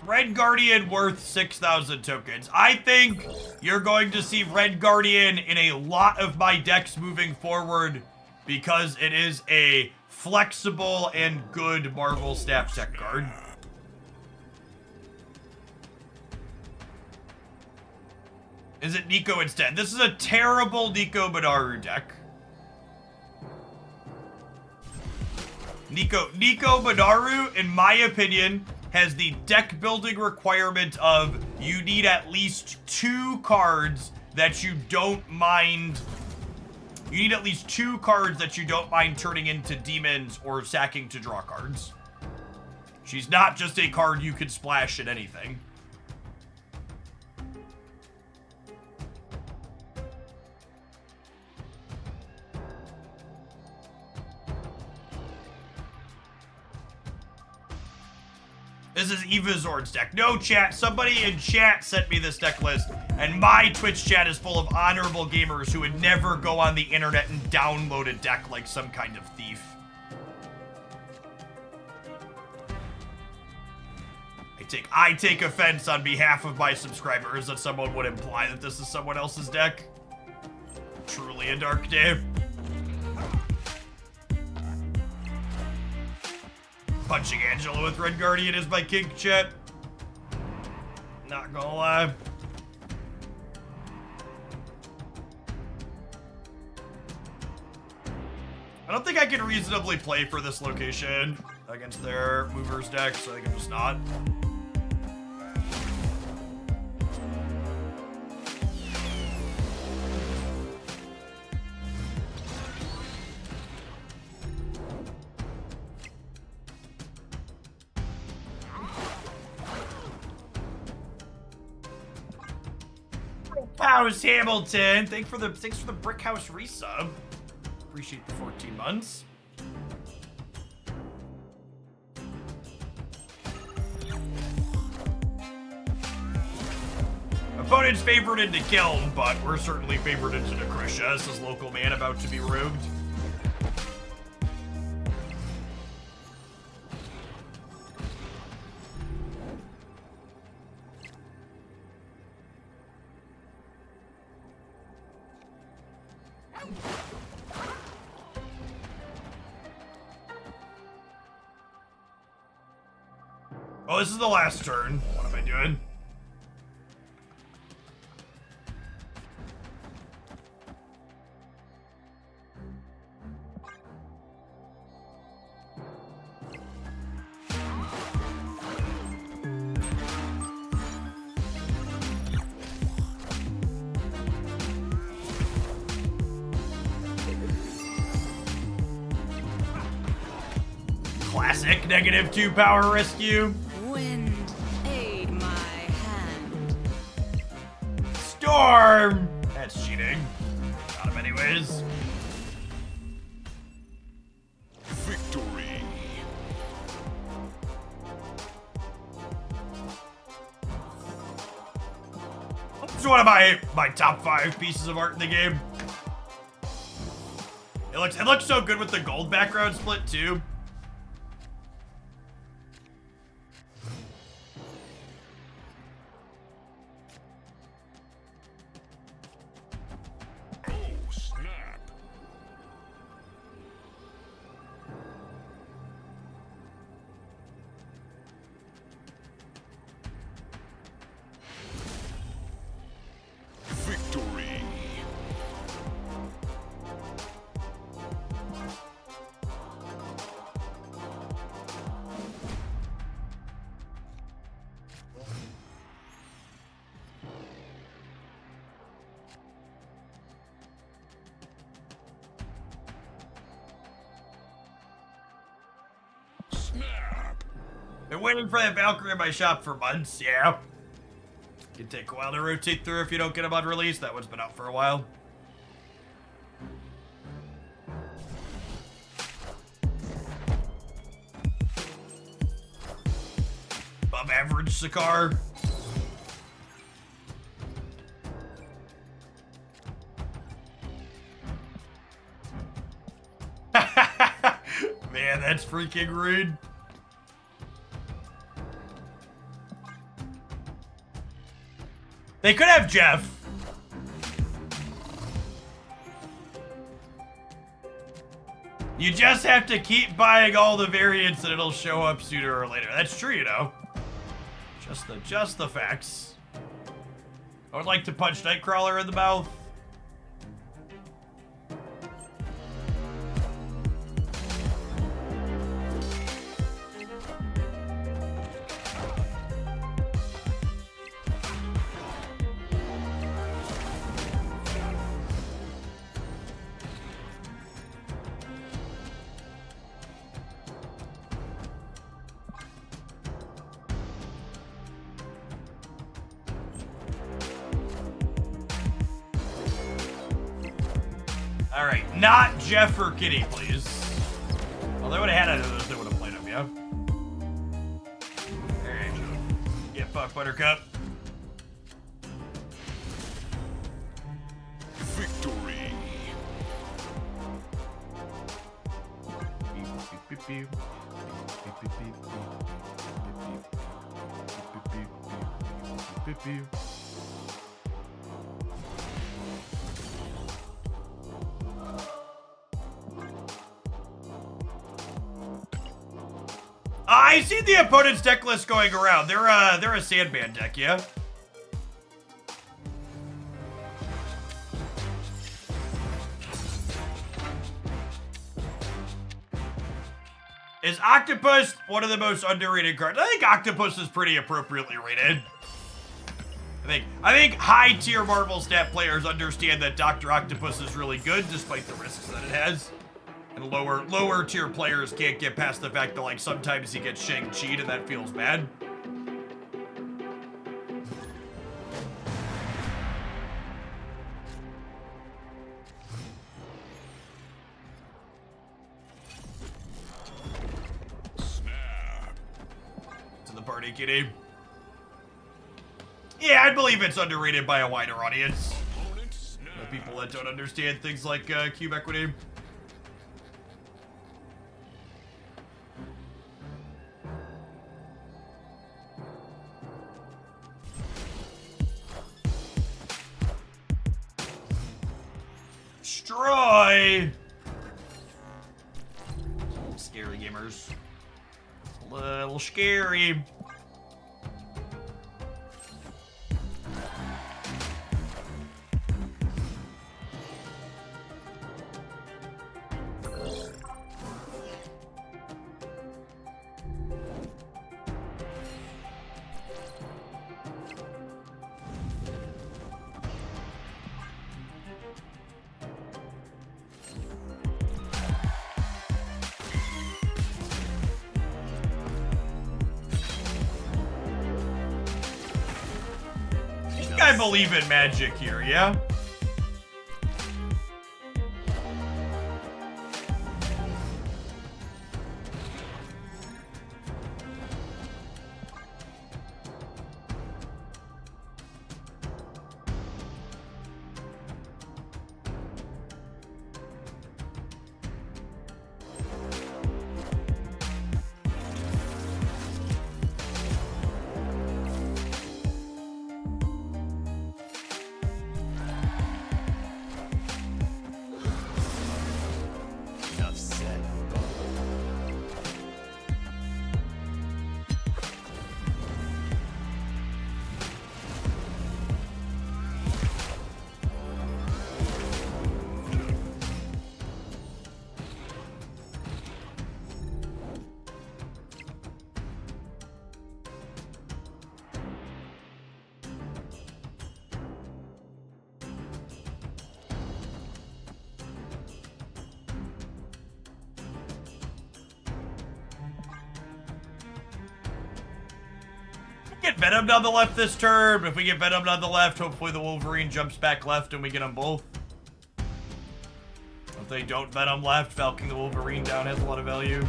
Red Guardian worth 6,000 tokens. I think you're going to see Red Guardian in a lot of my decks moving forward because it is a flexible and good Marvel Staff tech card. Is it Nico instead? This is a terrible Nico Banaru deck. Nico Banaru, in my opinion, has the deck building requirement of you need at least 2 cards that you don't mind. You need at least 2 cards that you don't mind turning into demons or sacking to draw cards. She's not just a card you can splash at anything. This is Eva Zord's deck. No, chat. Somebody in chat sent me this deck list, and my Twitch chat is full of honorable gamers who would never go on the internet and download a deck like some kind of thief. I take offense on behalf of my subscribers that someone would imply that this is someone else's deck. Truly a dark day. Punching Angela with Red Guardian is my kink, chat. Not gonna lie. I don't think I can reasonably play for this location against their movers deck, so I think I'm just not. House Hamilton, thanks for the Brick House resub. Appreciate the 14 months. Opponent's favored into Kiln, but we're certainly favored into Decrisha. This is local man about to be rogued. Oh, this is the last turn. What am I doing? Classic -2 power rescue. Wind, aid my hand. Storm! That's cheating. Got him anyways. Victory. It's one of my top 5 pieces of art in the game. It looks so good with the gold background split too. Been waiting for that Valkyrie in my shop for months, yeah. Can take a while to rotate through if you don't get them on release. That one's been out for a while. Above average Sakaar. Man, that's freaking rude. They could have Jeff. You just have to keep buying all the variants and it'll show up sooner or later. That's true, you know. Just the facts. I would like to punch Nightcrawler in the mouth. All right, not Jeff or Kitty, please. Well, they would have had it. They would have played him, yeah. All right, get fucked, Buttercup. Victory. I see the opponent's deck list going around. They're a Sandman deck, yeah? Is Octopus one of the most underrated cards? I think Octopus is pretty appropriately rated. I think high tier Marvel stat players understand that Dr. Octopus is really good despite the risks that it has. And lower tier players can't get past the fact that like sometimes he gets Shang-Chi'd and that feels bad. To the party, kitty. Yeah, I believe it's underrated by a wider audience. The people that don't understand things like cube equity. Destroy! Scary gamers. It's a little scary. I believe in magic here, yeah? Get Venom on the left this turn. If we get Venom on the left, hopefully the Wolverine jumps back left and we get them both. If they don't Venom left, Falcon the Wolverine down has a lot of value.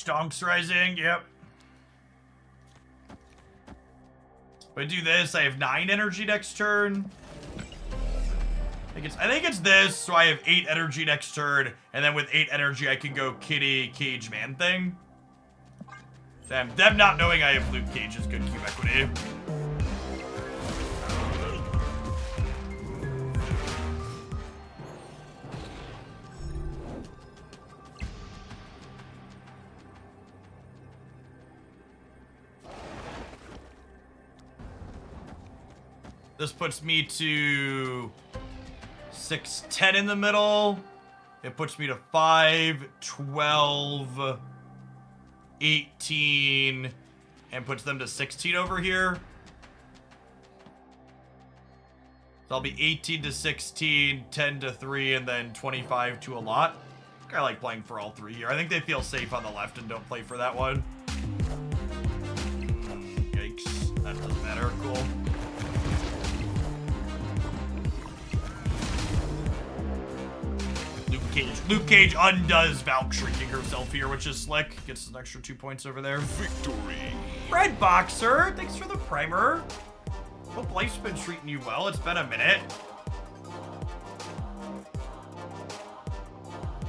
Stonks Rising, yep. If I do this, I have 9 energy next turn. I think it's this, so I have 8 energy next turn, and then with 8 energy, I can go Kitty, Cage, Man Thing. Them not knowing I have Luke Cage is good cube equity. This puts me to 6-10 in the middle. It puts me to 5, 12, 18, and puts them to 16 over here. So I'll be 18 to 16, 10 to 3, and then 25 to a lot. I like playing for all 3 here. I think they feel safe on the left and don't play for that one. Yikes. That doesn't matter. Cool. Luke Cage undoes Valk shrinking herself here, which is slick. Gets an extra 2 points over there. Victory. Red Boxer, thanks for the primer. Hope life's been treating you well. It's been a minute.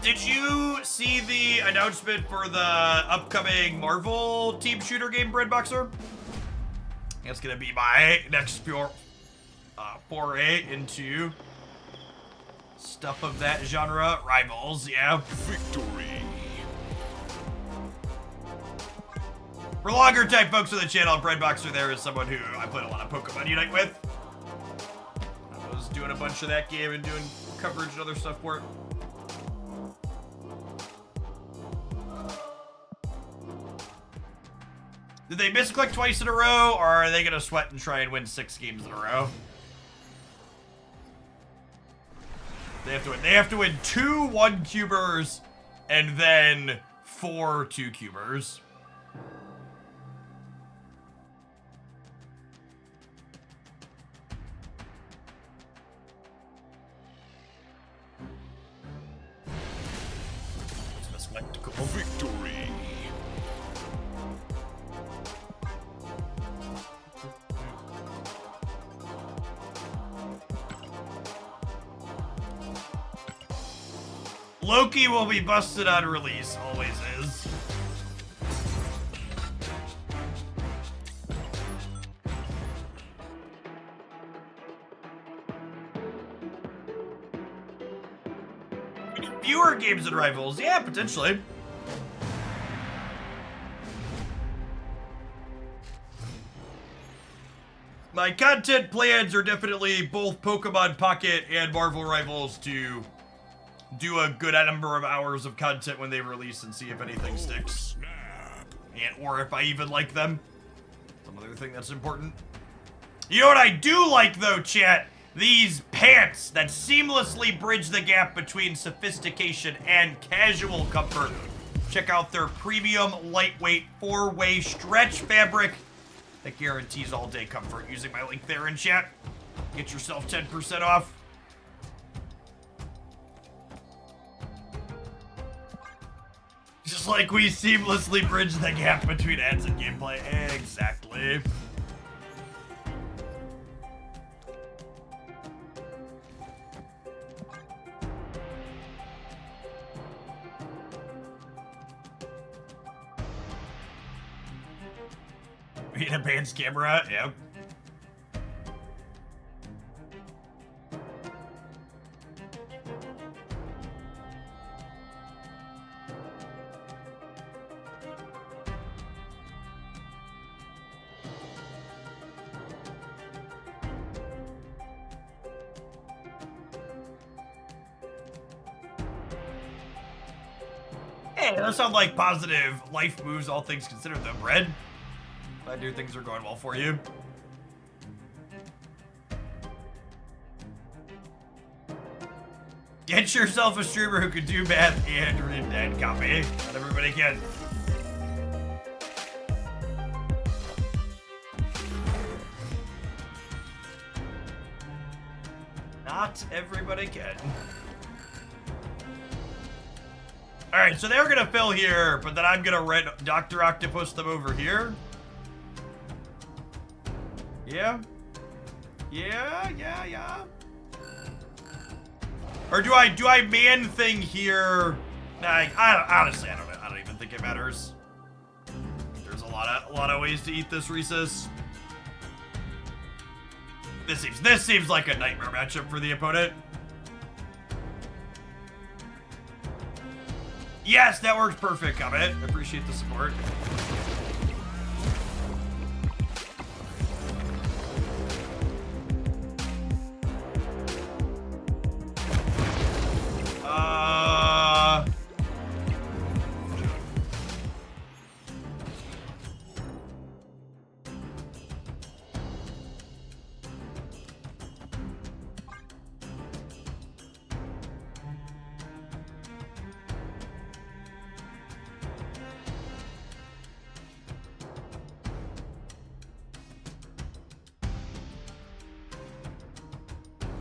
Did you see the announcement for the upcoming Marvel Team Shooter game, Red Boxer? It's gonna be my next foray into stuff of that genre. Rivals, yeah. Victory. For longer type folks on the channel, Breadboxer there is someone who I played a lot of Pokemon Unite with. I was doing a bunch of that game and doing coverage and other stuff for it. Did they misclick twice in a row, or are they gonna sweat and try and win 6 games in a row? They have to win 2 1-cubers and then 4 2-cubers. It's a spectacle. Victory. Loki will be busted on release, always is. Fewer games and Rivals, yeah, potentially. My content plans are definitely both Pokemon Pocket and Marvel Rivals to do a good number of hours of content when they release and see if anything sticks. And, or if I even like them. Some other thing that's important. You know what I do like though, chat? These pants that seamlessly bridge the gap between sophistication and casual comfort. Check out their premium, lightweight, 4-way stretch fabric that guarantees all-day comfort using my link there in chat. Get yourself 10% off. Just like we seamlessly bridge the gap between ads and gameplay. Exactly. We need a band's camera, yep. Hey, those sound like positive life moves, all things considered, though, Red. Glad your things are going well for you. Get yourself a streamer who can do math and read and copy. Not everybody can. Not everybody can. All right, so they're gonna fill here, but then I'm gonna red Dr. Octopus them over here. Yeah. Yeah. Or do I man thing here? Nah, honestly, I don't even think it matters. There's a lot of ways to eat this Rhesus. This seems like a nightmare matchup for the opponent. Yes, that works perfect, Comet. Appreciate the support.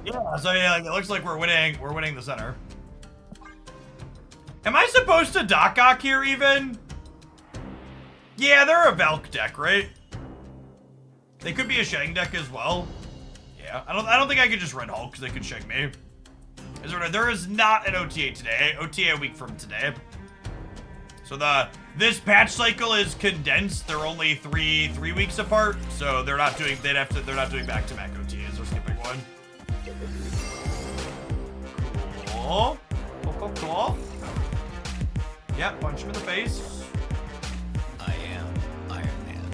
Yeah, so yeah, like, it looks like we're winning the center. Am I supposed to Doc here even? Yeah, they're a Valk deck, right? They could be a Shang deck as well. Yeah, I don't think I could just Red Hulk because they could Shang me. There is not an OTA today. OTA a week from today. So this patch cycle is condensed. They're only three weeks apart, so they're not doing back-to-back OTAs. They're skipping one. Cool. Yeah, punch him in the face. I am Iron Man.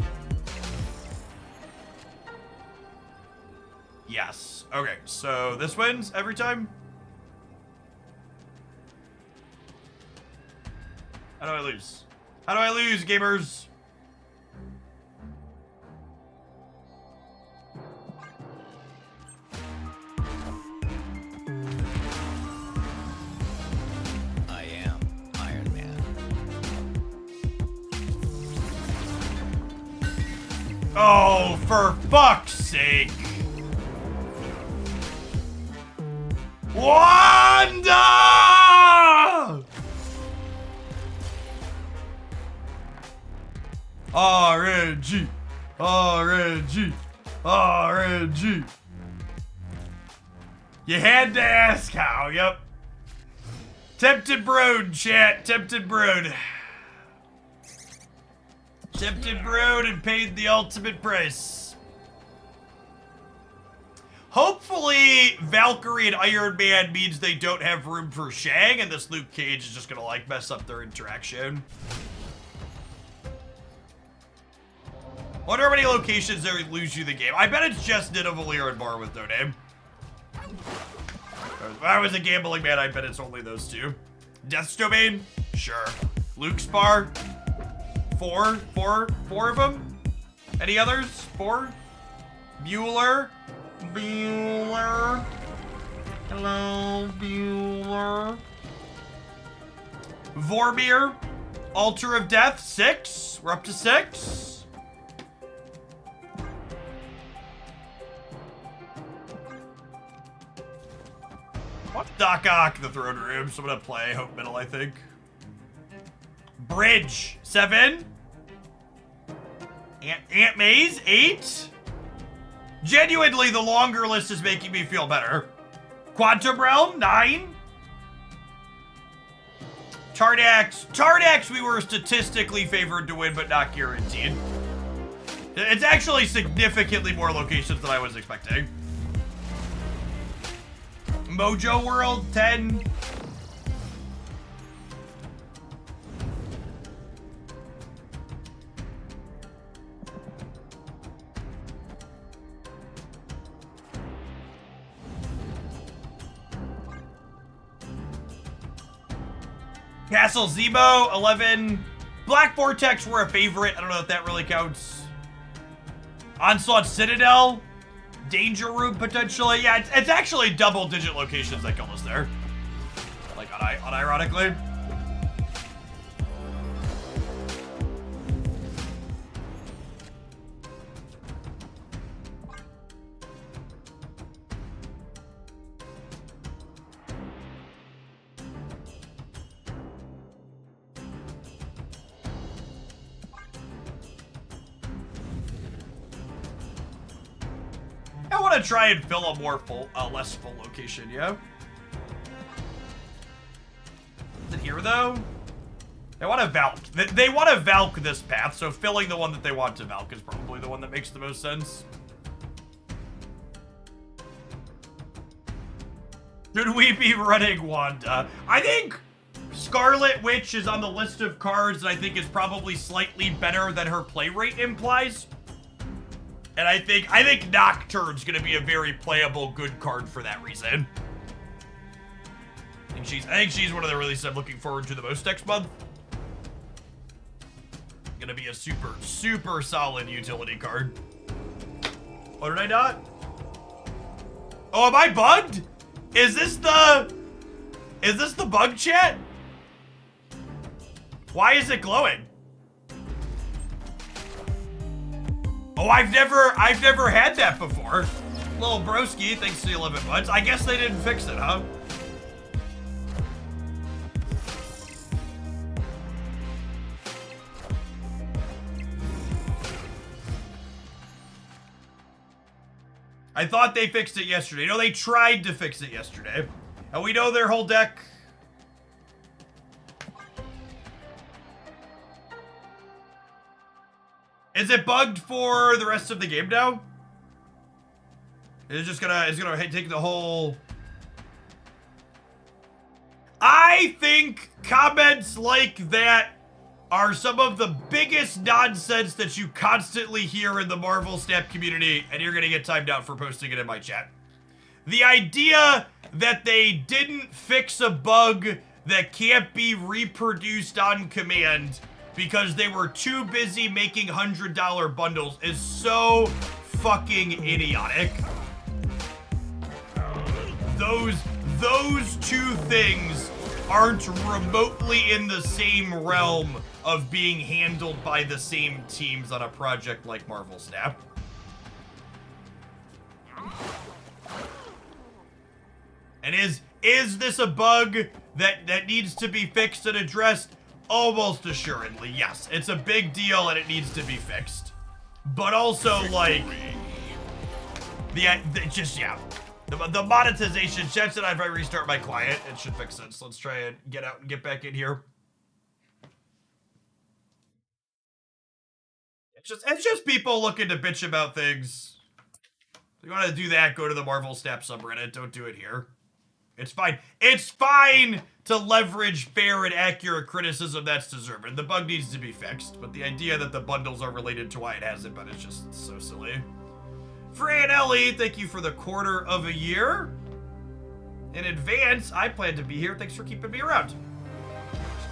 Yes. Okay, so this wins every time? How do I lose? How do I lose, gamers? I am Iron Man. Oh, for fuck's sake. Wanda! RNG. You had to ask how, yep. Tempted Brood, chat. Tempted Brood. Tempted Brood and paid the ultimate price. Hopefully, Valkyrie and Iron Man means they don't have room for Shang, and this Luke Cage is just gonna, like, mess up their interaction. Wonder how many locations there lose you the game. I bet it's just Nidavellir and Bar with no name. If I was a gambling man, I bet it's only those two. Death's Domain? Sure. Luke's Bar? Four of them? Any others? 4? Bueller? Hello, Bueller. Vormir? Altar of Death? 6? We're up to 6? What's Doc Ock the throne room? So I'm gonna play Hope Middle, I think. Bridge, 7. Aunt May's, 8. Genuinely, the longer list is making me feel better. Quantum Realm, 9. Tardax, we were statistically favored to win, but not guaranteed. It's actually significantly more locations than I was expecting. Mojo World, 10. Castle Zebo, 11. Black Vortex were a favorite. I don't know if that really counts. Onslaught Citadel. Danger Room, potentially. Yeah, it's actually double-digit locations that kill us there. Like, unironically. want to try and fill a more full, less full location, yeah? Is it here, though? They want to Valk. They want to Valk this path, so filling the one that they want to Valk is probably the one that makes the most sense. Should we be running Wanda? I think Scarlet Witch is on the list of cards that I think is probably slightly better than her play rate implies. And I think Nocturne's gonna be a very playable good card for that reason. I think she's one of the releases I'm looking forward to the most next month. Gonna be a super, super solid utility card. Oh, did I not? Oh, am I bugged? Is this the bug chat? Why is it glowing? Oh, I've never had that before. Little broski, thanks to the 11 months. I guess they didn't fix it, huh? I thought they fixed it yesterday. No, they tried to fix it yesterday. And we know their whole deck. Is it bugged for the rest of the game now? It's gonna take the whole... I think comments like that are some of the biggest nonsense that you constantly hear in the Marvel Snap community, and you're gonna get timed out for posting it in my chat. The idea that they didn't fix a bug that can't be reproduced on command because they were too busy making $100 bundles is so fucking idiotic. Those two things aren't remotely in the same realm of being handled by the same teams on a project like Marvel Snap. And is this a bug that needs to be fixed and addressed? Almost assuredly, yes. It's a big deal and it needs to be fixed. But also, like, the monetization. Chat said if I restart my client, it should fix it. So let's try and get out and get back in here. It's just people looking to bitch about things. If you want to do that, go to the Marvel Snap subreddit. Don't do it here. It's fine. It's fine to leverage fair and accurate criticism that's deserved. The bug needs to be fixed, but the idea that the bundles are related to why it hasn't been is just so silly. Fran Ellie, thank you for the quarter of a year. In advance, I plan to be here. Thanks for keeping me around.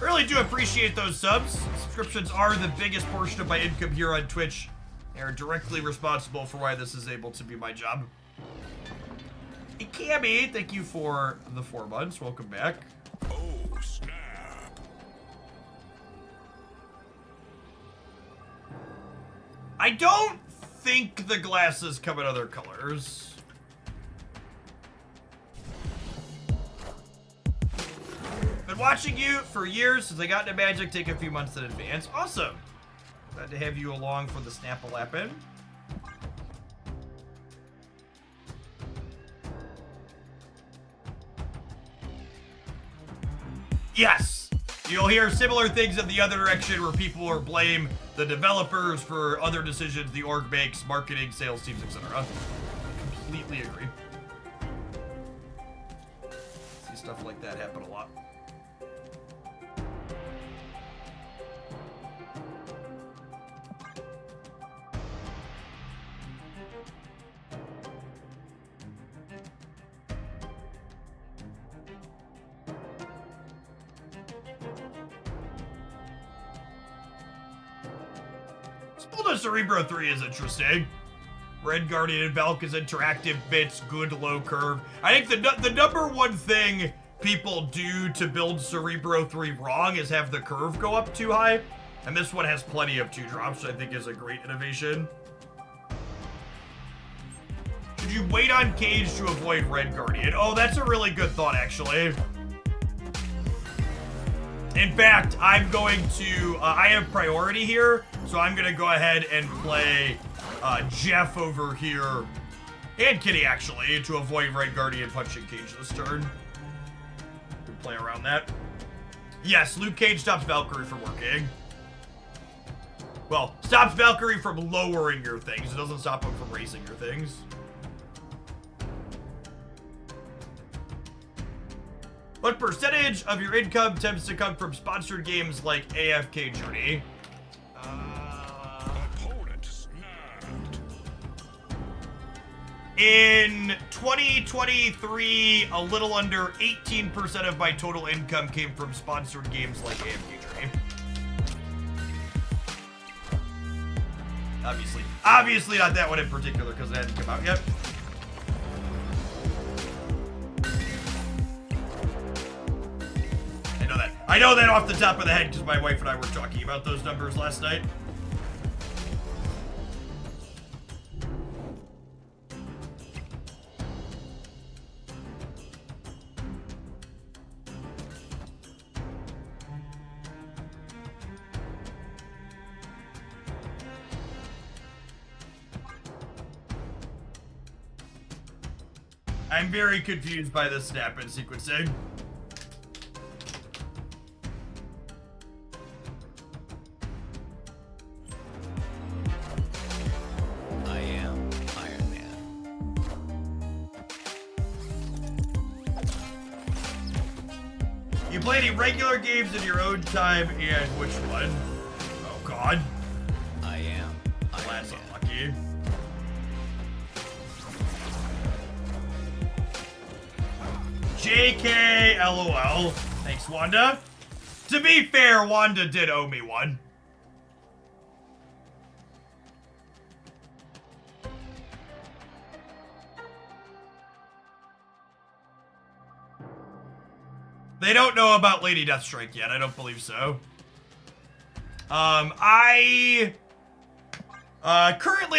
I really do appreciate those subs. Subscriptions are the biggest portion of my income here on Twitch. They are directly responsible for why this is able to be my job. Hey, Cammy, thank you for the 4 months. Welcome back. Oh, snap. I don't think the glasses come in other colors. Been watching you for years since I got into Magic. Take a few months in advance. Awesome. Glad to have you along for the Snap-a-Lappin'. Yes! You'll hear similar things in the other direction where people will blame the developers for other decisions the org makes, marketing, sales teams, etc. Completely agree. See stuff like that happen a lot. Cerebro 3 is interesting. Red Guardian and Valk is interactive bits, good low curve. I think the number one thing people do to build Cerebro 3 wrong is have the curve go up too high. And this one has plenty of 2-drops, which I think is a great innovation. Should you wait on Cage to avoid Red Guardian? Oh, that's a really good thought, actually. In fact, I'm going to, I have priority here, so I'm going to go ahead and play Jeff over here And Kitty, actually, to avoid Red Guardian punching Cage this turn. Could play around that. Yes, Luke Cage stops Valkyrie from working. Well, stops Valkyrie from lowering your things. It doesn't stop him from raising your things. What percentage of your income tends to come from sponsored games like AFK Journey? Opponent snapped. In 2023, a little under 18% of my total income came from sponsored games like AFK Journey. Obviously not that one in particular because it hadn't come out yet. I know that off the top of the head because my wife and I were talking about those numbers last night. I'm very confused by the snap and sequencing. I am Iron Man. You play any regular games in your own time, and which one? Oh God. I am Iron That's Man. unlucky. JK, LOL. Thanks, Wanda. To be fair, Wanda did owe me one. They don't know about Lady Deathstrike yet. I don't believe so. Currently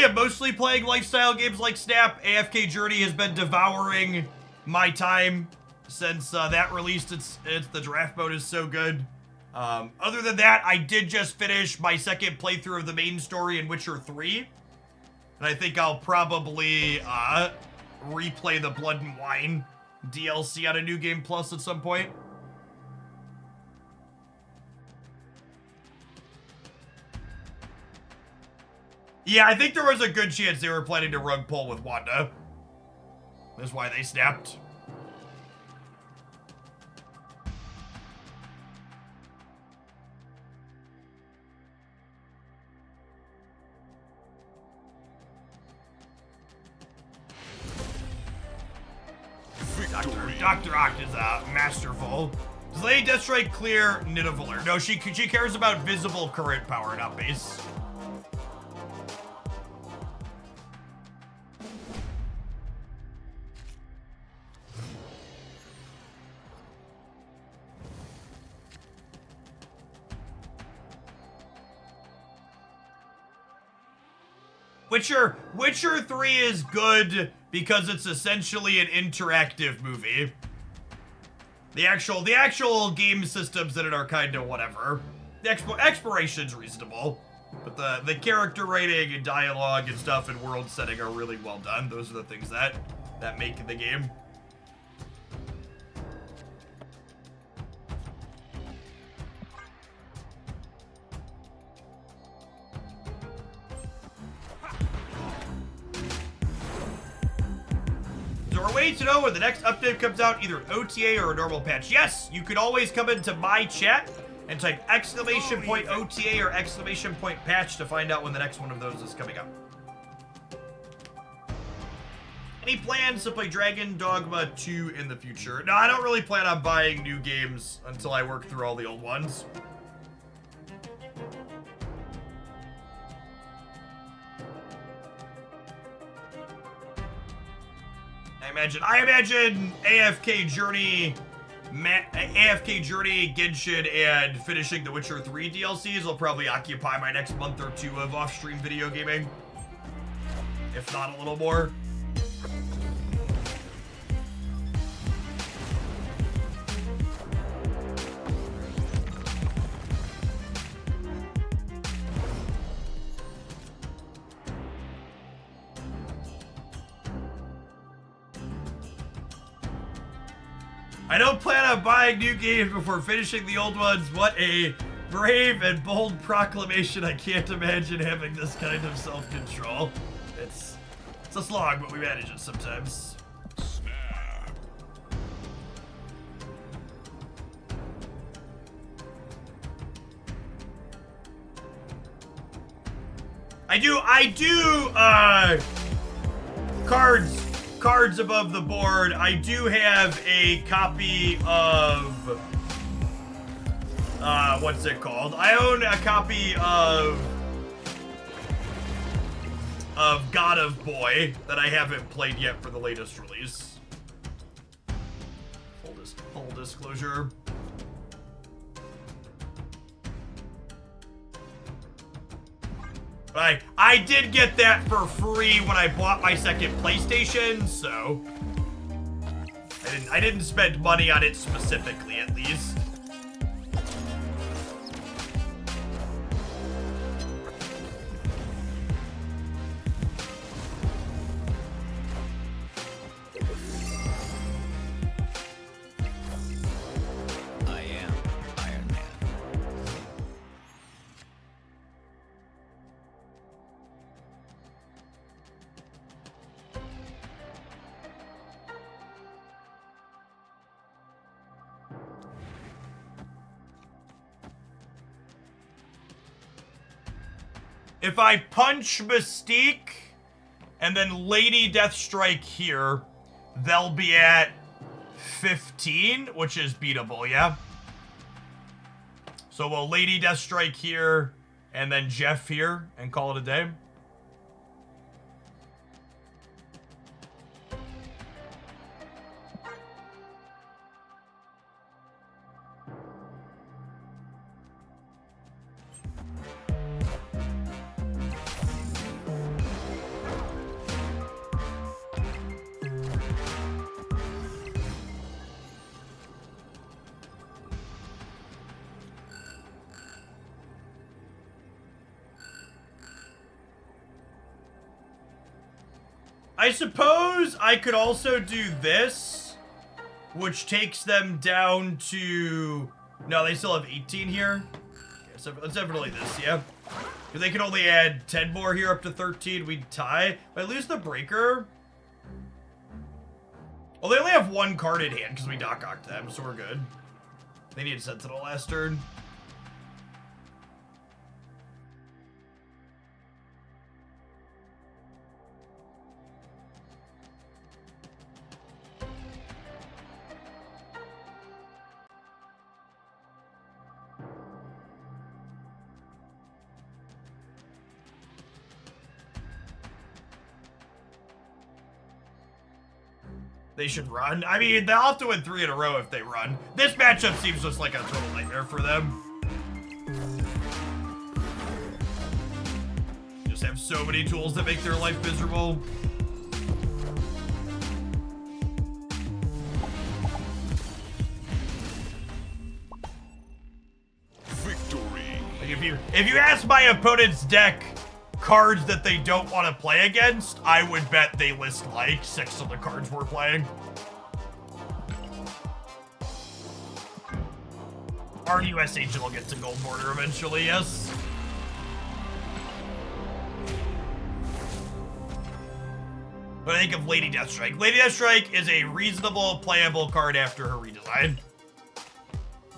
I'm mostly playing lifestyle games like Snap. AFK Journey has been devouring my time since that released. The draft mode is so good. Other than that, I did just finish my second playthrough of the main story in Witcher 3. And I think I'll probably replay the Blood and Wine DLC on a New Game Plus at some point. Yeah, I think there was a good chance they were planning to rug pull with Wanda. That's why they snapped. Dr. Oct is masterful. Does Lady Deathstrike clear Nidavellir? No, she cares about visible current power, not base. Witcher 3 is good because it's essentially an interactive movie. The actual game systems in it are kind of whatever. The exploration's reasonable, but the character writing and dialogue and stuff and world setting are really well done. Those are the things that make the game. Is there a way to know when the next update comes out, either an OTA or a normal patch? Yes, you could always come into my chat and type !OTA or !patch to find out when the next one of those is coming up. Any plans to play Dragon Dogma 2 in the future? No, I don't really plan on buying new games until I work through all the old ones. I imagine AFK Journey, Genshin, and finishing the Witcher 3 DLCs will probably occupy my next month or two of off-stream video gaming. If not a little more. I don't plan on buying new games before finishing the old ones. What a brave and bold proclamation. I can't imagine having this kind of self-control. It's a slog, but we manage it sometimes. Snap. I do, cards above the board. I do have a copy of, what's it called? I own a copy of God of Boy that I haven't played yet for the latest release. Full disclosure. I did get that for free when I bought my second PlayStation, so I didn't spend money on it specifically, at least. I am Iron Man. If I punch Mystique and then Lady Deathstrike here, they'll be at 15, which is beatable, yeah? So we'll Lady Deathstrike here and then Jeff here and call it a day. I suppose I could also do this, which takes them down to... No, they still have 18 here. Okay, so it's definitely this, yeah. Because they can only add 10 more here up to 13. We'd tie. If I lose the breaker... Well, they only have one card in hand because we Doc-Ocked them, so we're good. They need a Sentinel last turn. They should run. I mean, they'll have to win 3 in a row if they run. This matchup seems just like a total nightmare for them. Just have so many tools that make their life miserable. Victory. Like if you ask my opponent's deck cards that they don't want to play against, I would bet they list like 6 of the cards we're playing. Our US agent will get to gold border eventually, yes. But I think of Lady Deathstrike. Lady Deathstrike is a reasonable playable card after her redesign.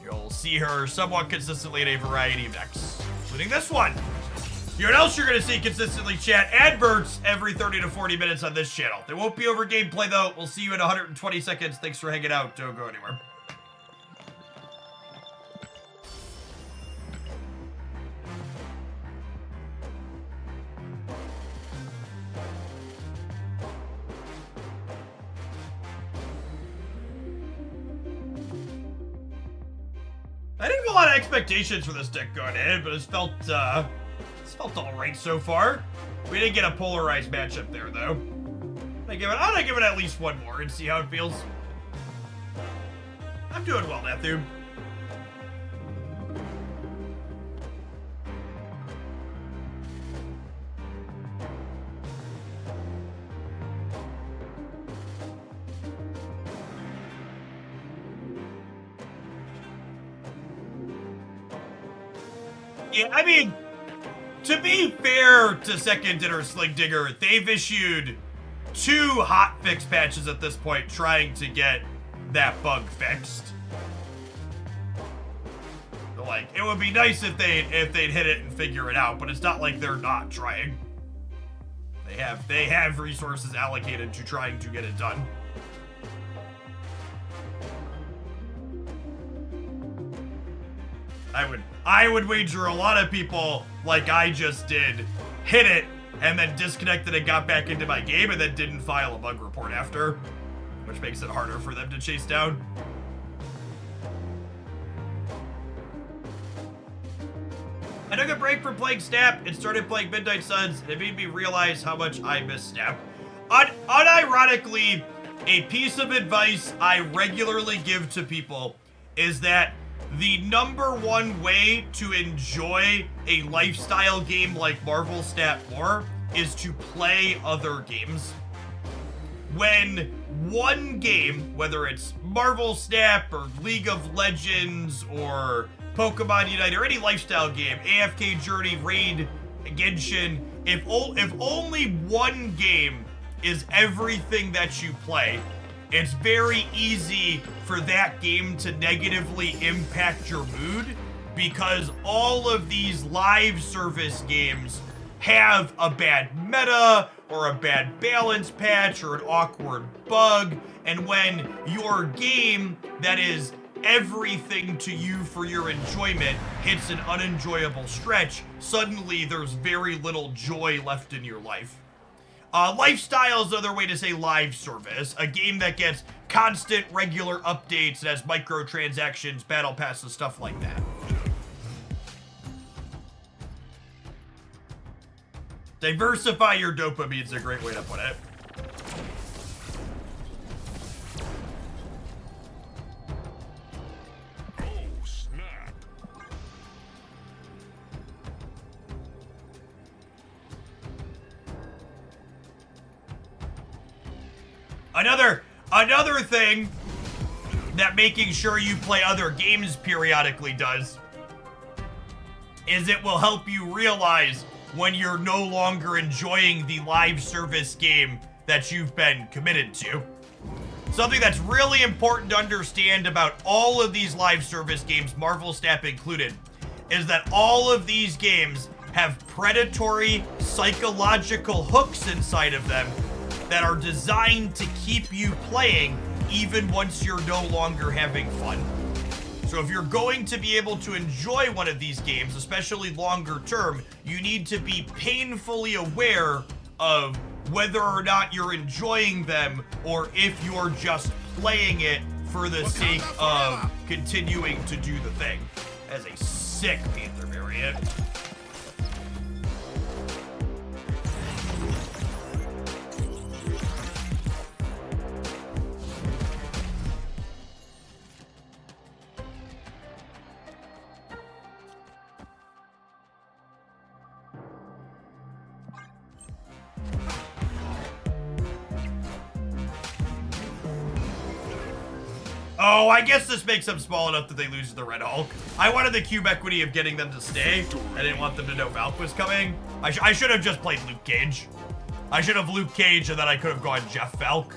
You'll see her somewhat consistently in a variety of decks, including this one. You know what else you're going to see consistently, chat? Adverts every 30 to 40 minutes on this channel. They won't be over gameplay, though. We'll see you in 120 seconds. Thanks for hanging out. Don't go anywhere. I didn't have a lot of expectations for this deck going in, but it's felt all right so far. We didn't get a polarized matchup there, though. I'm gonna give it at least one more and see how it feels. I'm doing well, Nathu. Yeah, I mean, to be fair to Second Dinner Sling Digger, they've issued 2 hotfix patches at this point trying to get that bug fixed. Like, it would be nice if they'd hit it and figure it out, but it's not like they're not trying. They have resources allocated to trying to get it done. I would wager a lot of people, like I just did, hit it and then disconnected and got back into my game and then didn't file a bug report after, which makes it harder for them to chase down. I took a break from playing Snap and started playing Midnight Suns, and it made me realize how much I miss Snap. Unironically, a piece of advice I regularly give to people is that the #1 way to enjoy a lifestyle game like Marvel Snap more is to play other games. When one game, whether it's Marvel Snap or League of Legends or Pokemon Unite or any lifestyle game, AFK Journey, Raid, Genshin, if only one game is everything that you play, it's very easy for that game to negatively impact your mood because all of these live service games have a bad meta or a bad balance patch or an awkward bug, and when your game that is everything to you for your enjoyment hits an unenjoyable stretch, suddenly there's very little joy left in your life. Lifestyle is another way to say live service, a game that gets constant, regular updates and has microtransactions, battle passes, stuff like that. Diversify your dopamine is a great way to put it. Another thing that making sure you play other games periodically does is it will help you realize when you're no longer enjoying the live service game that you've been committed to. Something that's really important to understand about all of these live service games, Marvel Snap included, is that all of these games have predatory psychological hooks inside of them that are designed to keep you playing even once you're no longer having fun. So if you're going to be able to enjoy one of these games, especially longer term, you need to be painfully aware of whether or not you're enjoying them or if you're just playing it for the sake of continuing to do the thing. As a sick Panther variant. Oh, I guess this makes them small enough that they lose to the Red Hulk. I wanted the cube equity of getting them to stay. I didn't want them to know Valk was coming. I should have just played Luke Cage. I should have Luke Cage and then I could have gone Jeff Valk.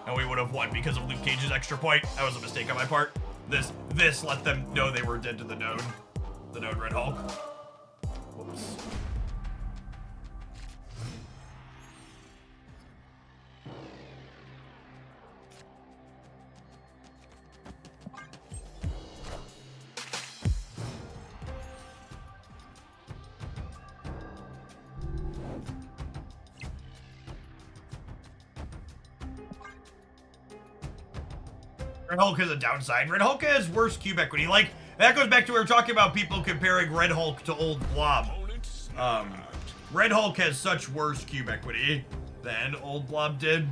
And we would have won because of Luke Cage's extra point. That was a mistake on my part. This let them know they were dead to the known Red Hulk. Whoops. Red Hulk has a downside. Red Hulk has worse cube equity. Like, that goes back to we were talking about people comparing Red Hulk to Old Blob. Red Hulk has such worse cube equity than Old Blob did.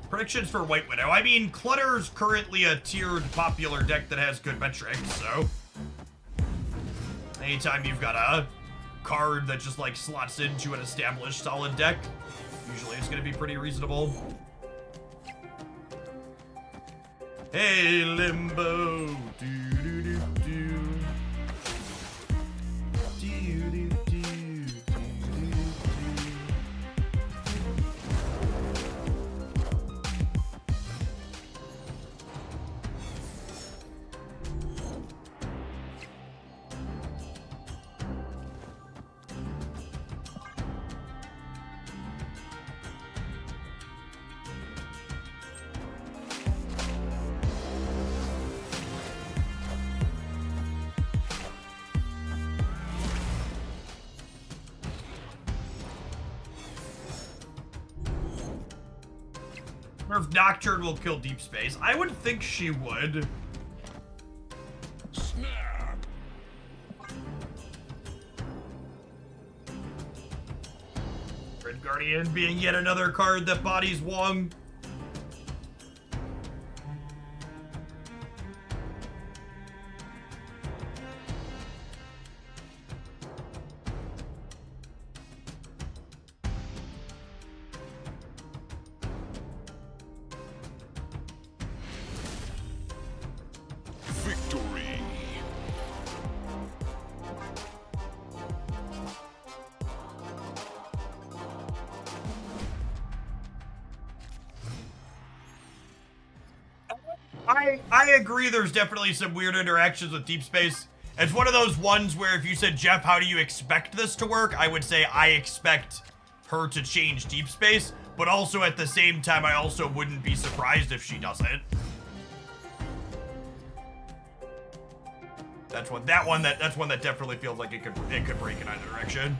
Predictions for White Widow. I mean, Clutter's currently a tiered popular deck that has good metrics, so anytime you've got a card that just like slots into an established solid deck, usually it's going to be pretty reasonable. Hey, Limbo. Do, do, do, do. Do, do, do, do, do, do. Or if Nocturne will kill Deep Space. I would think she would. Snap. Red Guardian being yet another card that bodies Wong. Victory. I agree there's definitely some weird interactions with Deep Space. It's one of those ones where if you said, Jeff, how do you expect this to work? I would say I expect her to change Deep Space, but also at the same time, I also wouldn't be surprised if she doesn't. That's one that definitely feels like it could break in either direction.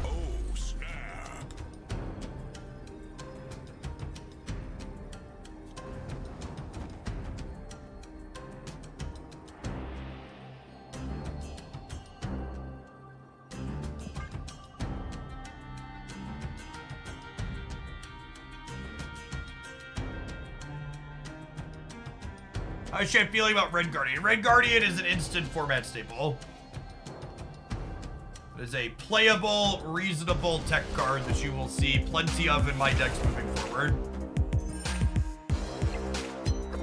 Oh, snap. How's Chad feeling about Red Guardian? Red Guardian is an instant format staple. It is a playable, reasonable tech card that you will see plenty of in my decks moving forward.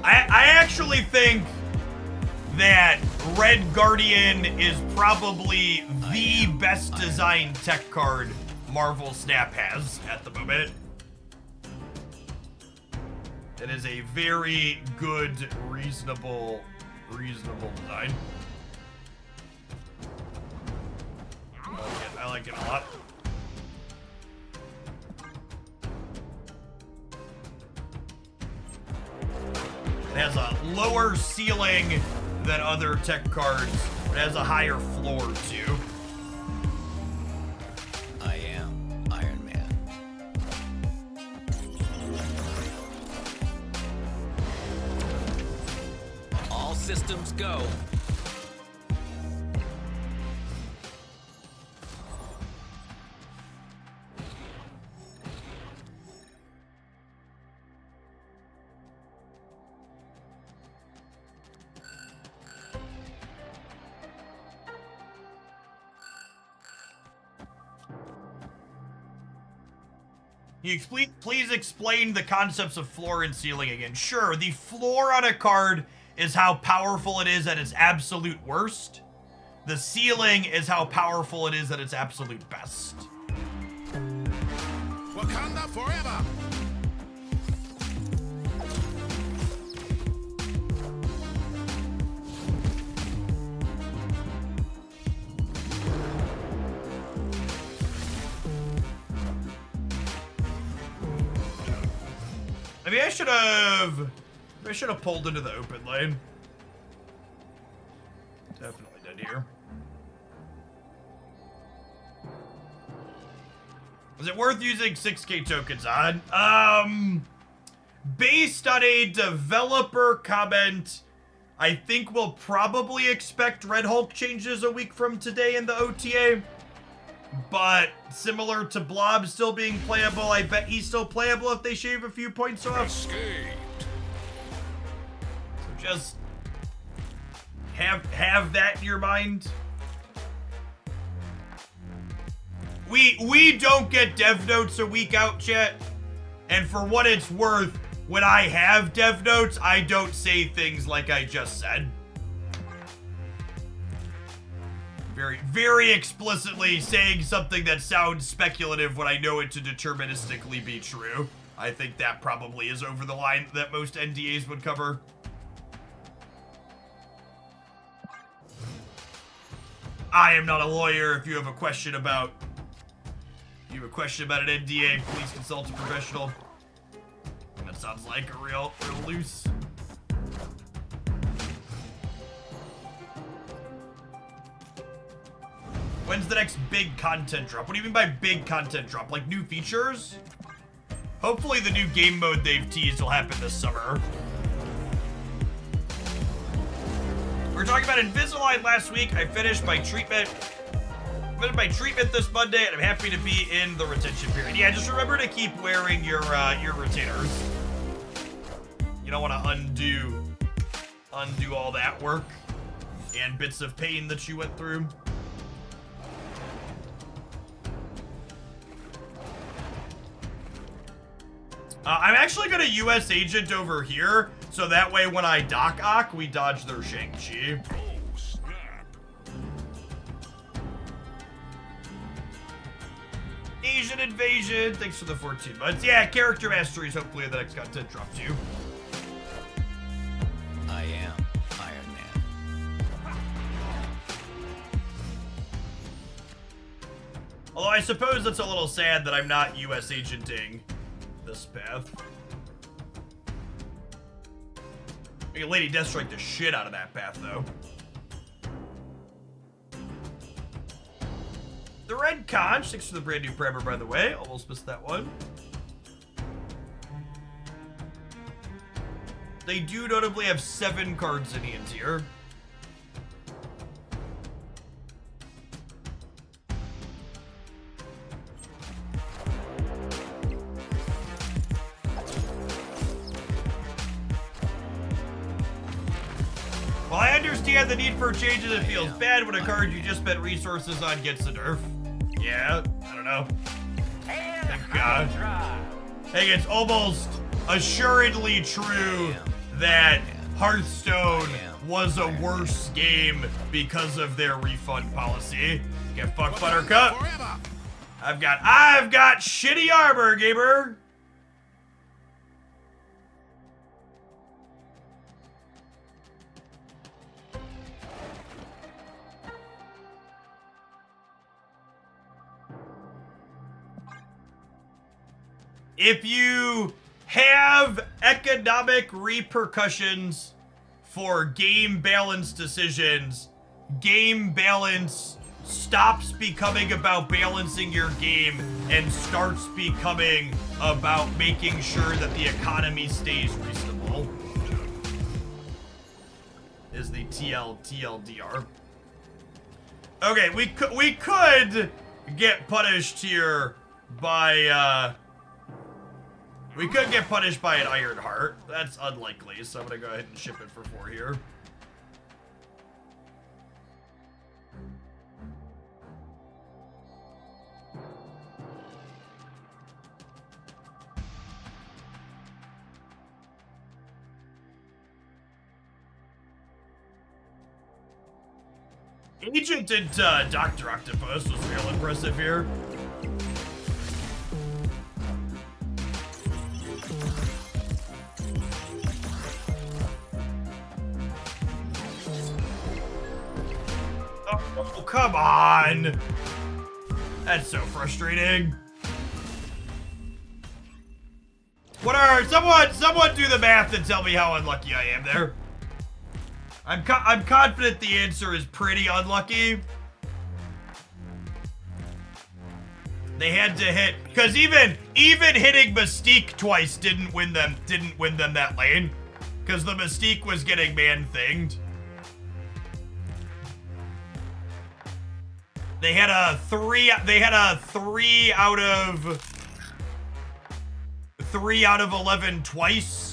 I actually think that Red Guardian is probably the best designed tech card Marvel Snap has at the moment. It is a very good, reasonable design. I like it a lot. It has a lower ceiling than other tech cards, but it has a higher floor too. I am Iron Man. All systems go. Please explain the concepts of floor and ceiling again. Sure, the floor on a card is how powerful it is at its absolute worst. The ceiling is how powerful it is at its absolute best. Wakanda forever. Maybe I should have pulled into the open lane. Definitely dead here. Is it worth using 6K tokens on? Based on a developer comment, I think we'll probably expect Red Hulk changes a week from today in the OTA. But similar to Blob still being playable, I bet he's still playable if they shave a few points off. Escaped. So just have that in your mind. we don't get dev notes a week out, chat. And for what it's worth, when I have dev notes, I don't say things like I just said. Very, very explicitly saying something that sounds speculative when I know it to deterministically be true. I think that probably is over the line that most NDAs would cover. I am not a lawyer. If you have a question about an NDA, please consult a professional. That sounds like a real loose. When's the next big content drop? What do you mean by big content drop? Like new features? Hopefully the new game mode they've teased will happen this summer. We were talking about Invisalign last week. I finished my treatment. This Monday, and I'm happy to be in the retention period. Yeah, just remember to keep wearing your retainers. You don't want to undo all that work and bits of pain that you went through. I'm actually gonna US agent over here, so that way when I dock Ock, we dodge their Shang-Chi. Oh, snap. Asian invasion, thanks for the 14 months. Yeah, character mastery is hopefully the next content drop too. I am Iron Man. Although I suppose it's a little sad that I'm not US agenting this path. We can Lady Deathstrike the shit out of that path, though. The Red Conch, thanks for the brand new primer, by the way. Almost missed that one. They do notably have 7 cards in hands here. While I understand the need for changes, it feels bad when a card you just spent resources on gets a nerf. Yeah, I don't know. Thank God. Hey, it's almost assuredly true that Hearthstone was a worse game because of their refund policy. Get fucked, Buttercup. Forever. I've got shitty armor, gamer. If you have economic repercussions for game balance decisions, game balance stops becoming about balancing your game and starts becoming about making sure that the economy stays reasonable. Is the TLDR. Okay, we could get punished here by we could get punished by an Iron Heart. That's unlikely, so I'm gonna go ahead and ship it for 4 here. Agent and Dr. Octopus was real impressive here. Oh, come on! That's so frustrating. Someone do the math and tell me how unlucky I am there. I'm confident the answer is pretty unlucky. They had to hit, because even hitting Mystique twice didn't win them that lane, because the Mystique was getting man-thinged. They had a 3 out of 11 twice.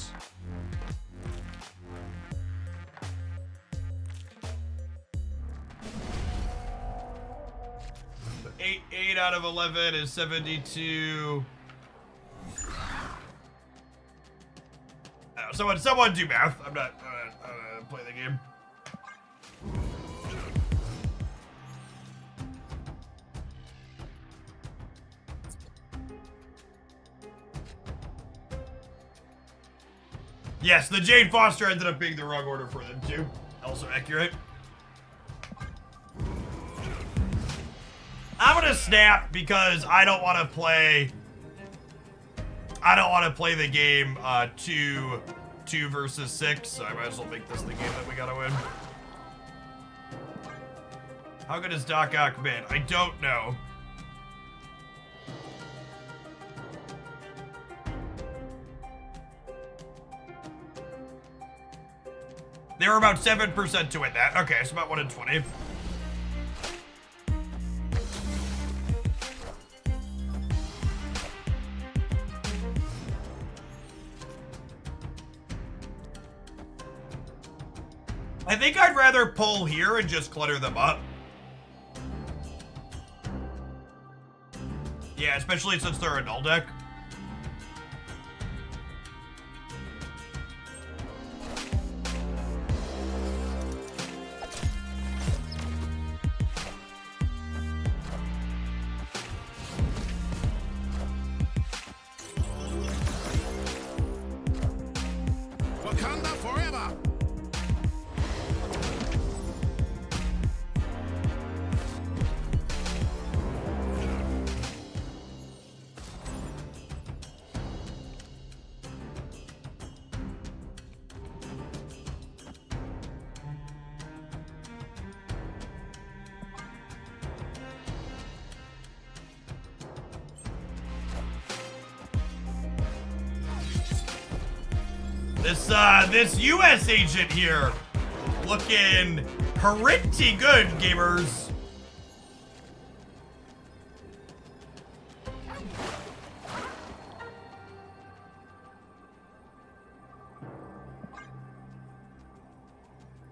8 out of 11 is 72. Someone do math. I'm not play the game. Yes, the Jane Foster ended up being the wrong order for them too. Also accurate. I'm gonna snap because I don't want to play. I don't want to play the game 2 versus 6, so I might as well make this the game that we gotta win. How good is Doc Ock been? I don't know. They were about 7% to win that. Okay, so about 1 in 20. I think I'd rather pull here and just clutter them up. Yeah, especially since they're a null deck. Wakanda forever! This US agent here looking pretty good, gamers.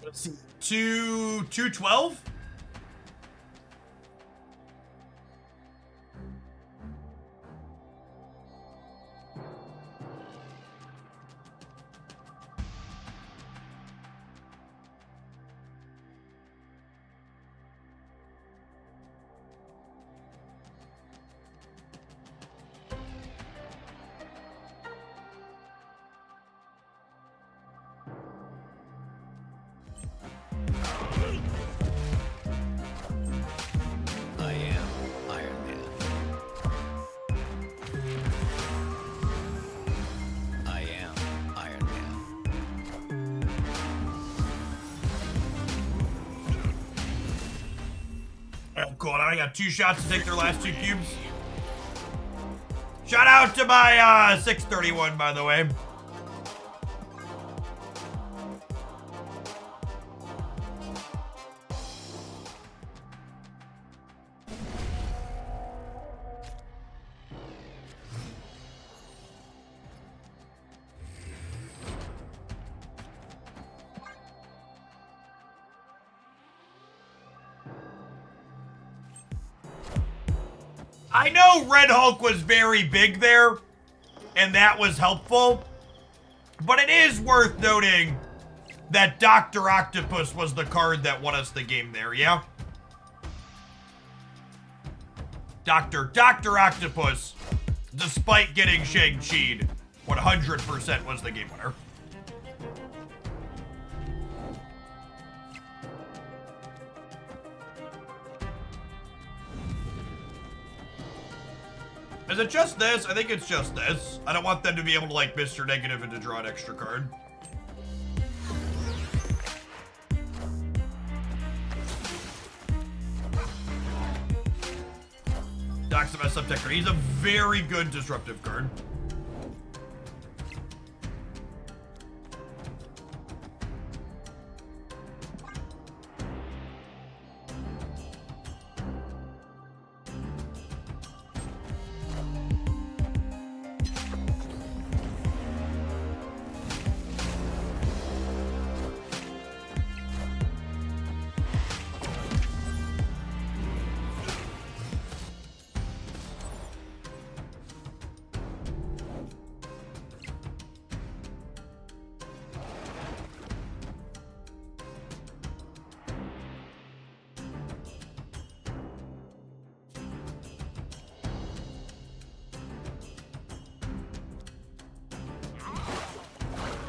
Let's see. 212? I am Iron Man. I am Iron Man. Oh, cool. Now I got 2 shots to take their last 2 cubes. Shout out to my 631, by the way. I know Red Hulk was very big there, and that was helpful, but it is worth noting that Dr. Octopus was the card that won us the game there, yeah? Dr. Octopus, despite getting Shang-Chi'd, 100% was the game winner. Is it just this? I think it's just this. I don't want them to be able to, like, Mr. Negative and to draw an extra card. Doc's the best subtech card. He's a very good disruptive card.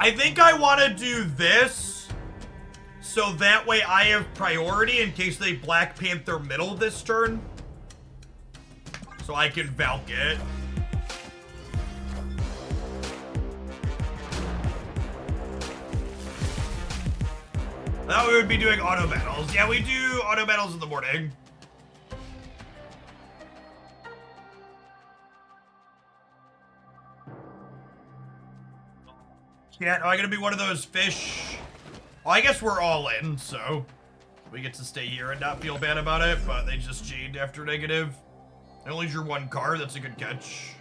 I think I want to do this so that way I have priority in case they Black Panther middle this turn. So I can Valk it. I thought we would be doing auto battles. Yeah, we do auto battles in the morning. Yeah, am I gonna be one of those fish? Well, I guess we're all in, so we get to stay here and not feel bad about it, but they just chained after negative. They only drew one card, that's a good catch.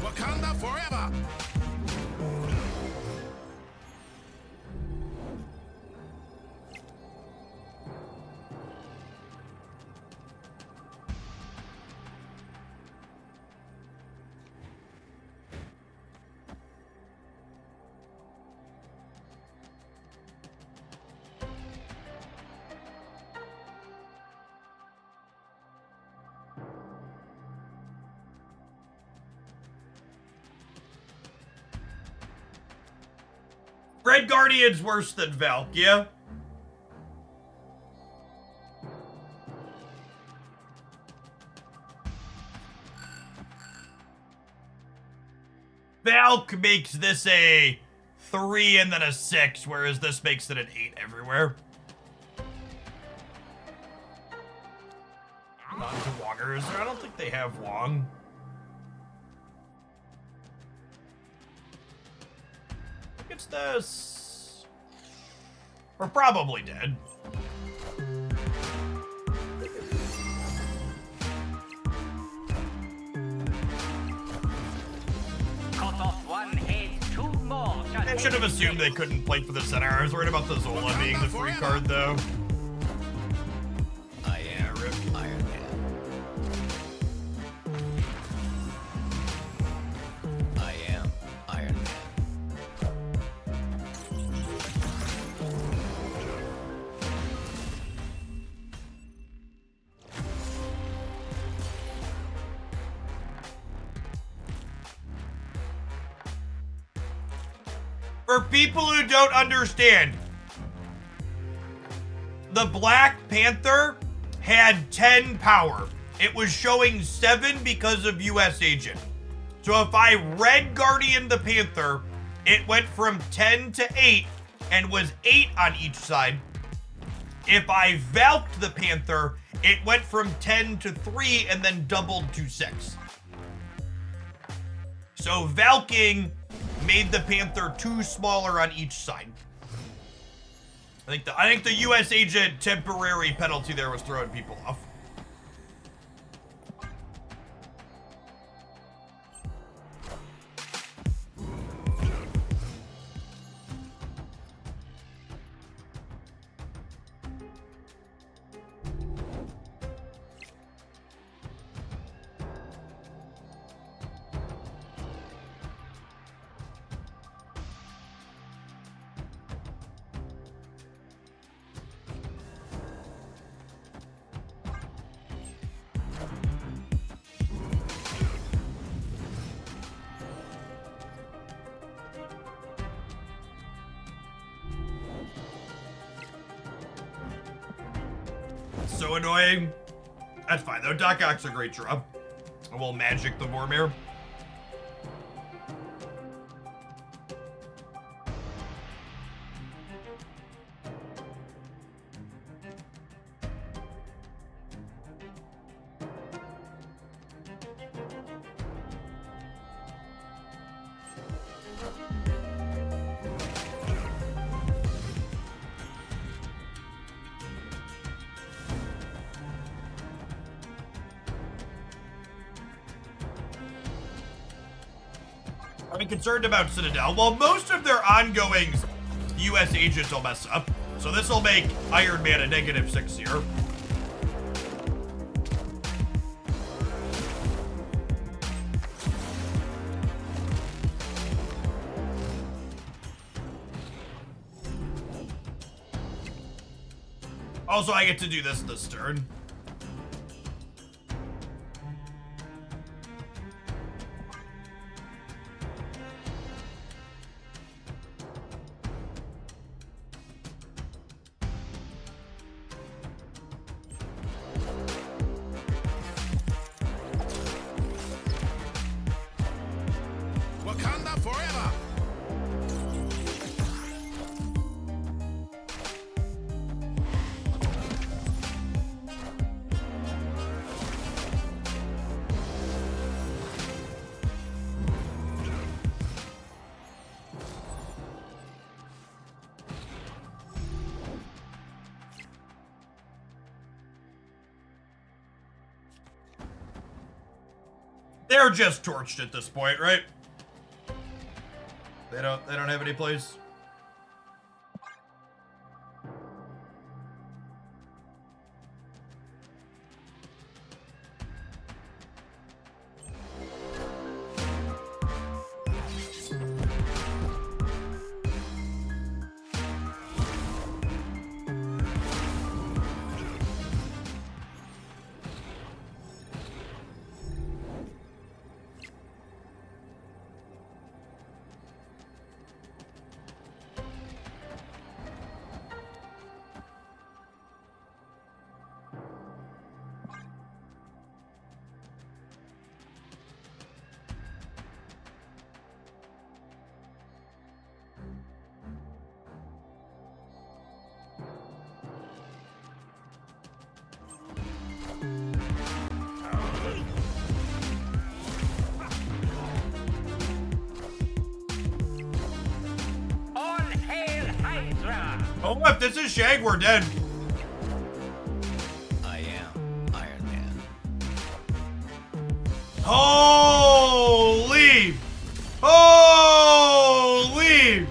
Wakanda forever! Red Guardian's worse than Valk, yeah? Valk makes this a 3 and then a 6, whereas this makes it an 8 everywhere. Not to Wongers. I don't think they have Wong. It's this. We're probably dead. Cut off one head, two more. I should have assumed they couldn't play for the center. I was worried about the Zola being the free card, though. I am Iron Man. I am Iron Man. For people who don't understand, the Black Panther had 10 power. It was showing 7 because of US Agent. So if I Red Guardian the Panther, it went from 10 to 8 and was 8 on each side. If I Valked the Panther, it went from 10 to 3 and then doubled to 6. So Valking made the Panther 2 smaller on each side. I think the US Agent temporary penalty there was throwing people off. So annoying. That's fine though. Doc Ock's a great draw. And we'll Magik the Vormir. I'm concerned about Citadel. Well, most of their ongoings, US agents will mess up. So this will make Iron Man a -6 here. Also, I get to do this turn. Wakanda forever. They're just torched at this point, right? They don't have any place. All hail Hydra! Oh, if this is Shag, we're dead. I am Iron Man. Holy! Holy!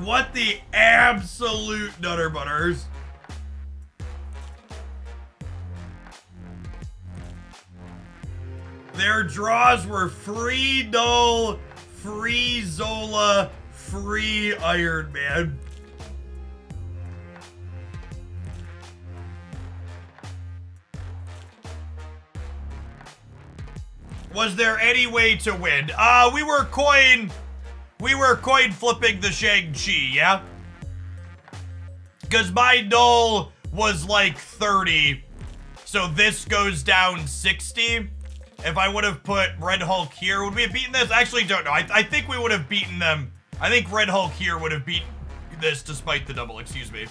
What the absolute nutter butters. Their draws were free Null, free Zola, free Iron Man. Was there any way to win? We were coin flipping the Shang-Chi, yeah? Because my Null was like 30, so this goes down 60. If I would have put Red Hulk here, would we have beaten this? I actually don't know. I think we would have beaten them. I think Red Hulk here would have beaten this despite the double, excuse me.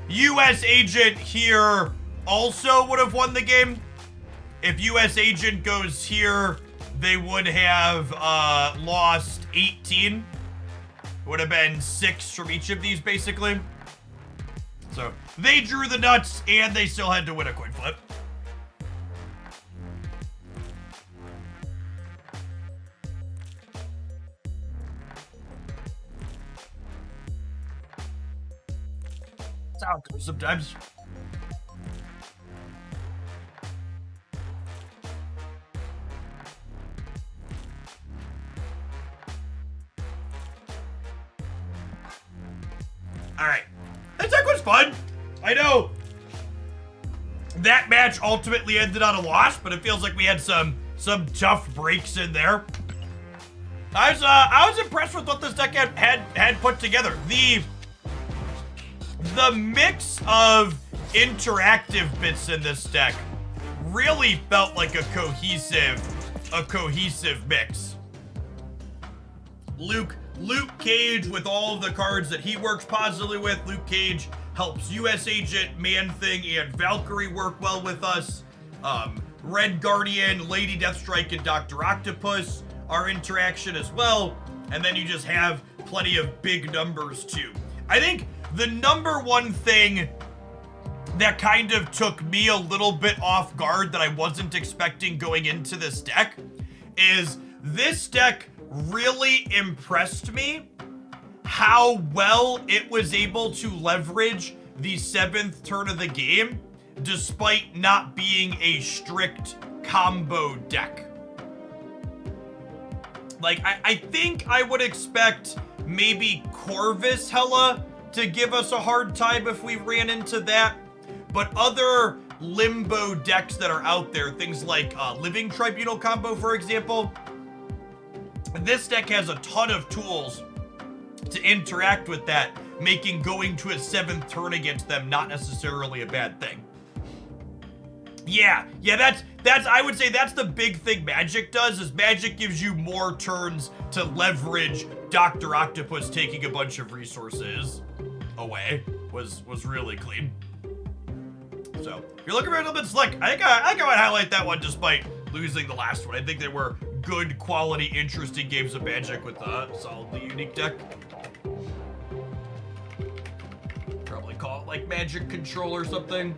US Agent here also would have won the game. If US Agent goes here, they would have lost 18. Would have been 6 from each of these, basically. So they drew the nuts, and they still had to win a coin flip. That's how it goes sometimes. All right. That deck was fun. I know that match ultimately ended on a loss, but it feels like we had some tough breaks in there. I was impressed with what this deck had put together. The mix of interactive bits in this deck really felt like a cohesive mix. Luke Cage with all of the cards that he works positively with. Luke Cage helps US Agent, Man-Thing, and Valkyrie work well with us. Red Guardian, Lady Deathstrike, and Dr. Octopus are interaction as well. And then you just have plenty of big numbers too. I think the number one thing that kind of took me a little bit off guard that I wasn't expecting going into this deck is this deck really impressed me how well it was able to leverage the 7th turn of the game despite not being a strict combo deck. Like, I think I would expect maybe Corvus Hella to give us a hard time if we ran into that. But other limbo decks that are out there, things like Living Tribunal combo, for example, this deck has a ton of tools to interact with that, making going to a 7th turn against them not necessarily a bad thing. Yeah, that's I would say that's the big thing Magik does, is Magik gives you more turns to leverage Dr. Octopus taking a bunch of resources away. Was really clean. So, if you're looking for a little bit slick, I think I might highlight that one despite losing the last one. I think they were good quality, interesting games of Magik with a solidly unique deck. Probably call it like Magic Control or something.